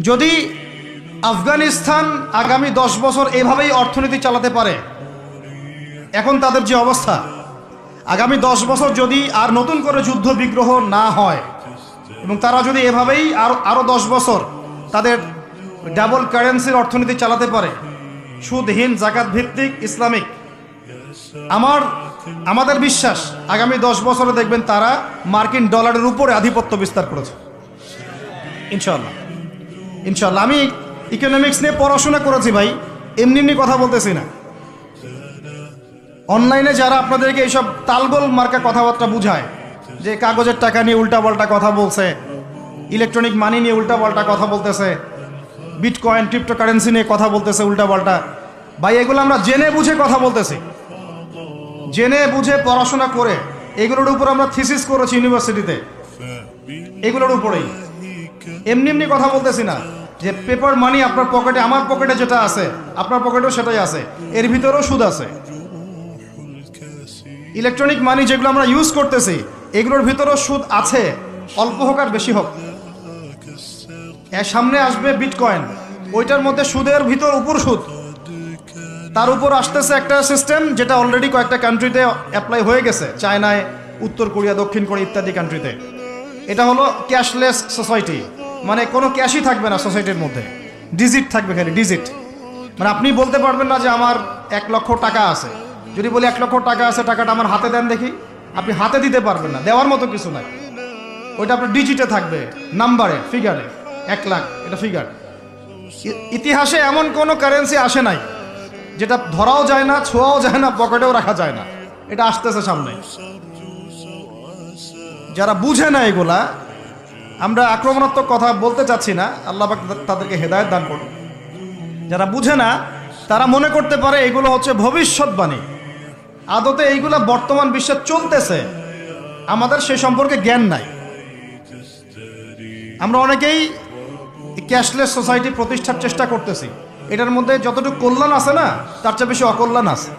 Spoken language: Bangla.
যদি আফগানিস্তান আগামী 10 বছর এভাবেই অর্থনীতি চালাতে পারে, এখন তাদের যে অবস্থা, আগামী 10 বছর যদি আর নতুন করে যুদ্ধ বিগ্রহ না হয় এবং তারা যদি এভাবেই আরো 10 বছর তাদের ডাবল কারেন্সির অর্থনীতি চালাতে পারে, সুদহীন জাকাত ভিত্তিক ইসলামিক, আমাদের বিশ্বাস আগামী 10 বছরে দেখবেন তারা মার্কিন ডলারের উপরে আধিপত্য বিস্তার করেছে ইনশাআল্লাহ। ইনশাআল্লাহ। আমি ইকোনমিক্স নিয়ে পড়াশোনা করেছি ভাই, এমনি এমনি কথা বলতেছি না। অনলাইনে যারা আপনাদেরকে এইসব তালগোল মার্কা কথাবার্তা বুঝায়, যে কাগজের টাকা নিয়ে উল্টাপাল্টা কথা বলছে, ইলেকট্রনিক মানি নিয়ে উল্টাপাল্টা কথা বলতেছে, বিটকয়েন ক্রিপ্টোকারেন্সি নিয়ে কথা বলতেছে উল্টাপাল্টা, ভাই এগুলো আমরা জেনে বুঝে কথা বলতেছি, জেনে বুঝে পড়াশোনা করে এগুলোর উপর আমরা থিসিস করেছি ইউনিভার্সিটিতে, এগুলোর উপরেই। এমনি এমনি কথা বলতেছি না যে পেপার মানি আপনার পকেটে, আমার পকেটে যেটা আছে আপনার পকেটেও সেটাই আছে, এর ভিতরেও সুদ আছে। ইলেকট্রনিক মানি যেগুলো আমরা ইউজ করতেছি এগুলোর ভিতরেও সুদ আছে, অল্প হোক আর বেশি হোক। এর সামনে আসবে বিটকয়েন, ওইটার মধ্যে সুদের ভিতর উপর সুদ, তার উপর আসতেছে একটা সিস্টেম যেটা অলরেডি কয়েকটা কান্ট্রিতে অ্যাপ্লাই হয়ে গেছে, চায়নায়, উত্তর কোরিয়া, দক্ষিণ কোরিয়া ইত্যাদি কান্ট্রিতে। এটা হলো ক্যাশলেস সোসাইটি, মানে কোনো ক্যাশই থাকবে না সোসাইটির মধ্যে, ডিজিট থাকবে, খালি ডিজিট। মানে আপনি বলতে পারবেন না যে আমার 1 লক্ষ টাকা আছে, যদি বলি 1 লক্ষ টাকা আছে, টাকাটা আমার হাতে দেন দেখি, আপনি হাতে দিতে পারবেন না, দেওয়ার মতো কিছু নাই। ওইটা আপনার ডিজিটে থাকবে, নাম্বারে, ফিগারে, 1 লাখ এটা ফিগার। ইতিহাসে এমন কোনো কারেন্সি আসে নাই যেটা ধরাও যায় না, ছোঁয়াও যায় না, পকেটেও রাখা যায় না। এটা আসতেছে সামনে। যারা বুঝে না এগুলা, আমরা আক্রমণাত্মক কথা বলতে চাচ্ছি না, আল্লাহ পাক তাদেরকে হেদায়েত দান করুন। যারা বুঝে না তারা মনে করতে পারে এগুলো হচ্ছে ভবিষ্যৎবাণী, আদতে এইগুলা বর্তমান বিশ্বে চলতেছে, আমাদের সে সম্পর্কে জ্ঞান নাই। আমরা অনেকেই ক্যাশলেস সোসাইটি প্রতিষ্ঠার চেষ্টা করতেছি, এটার মধ্যে যতটুকু কল্যাণ আছে না, তার চেয়ে বেশি অকল্যাণ আছে।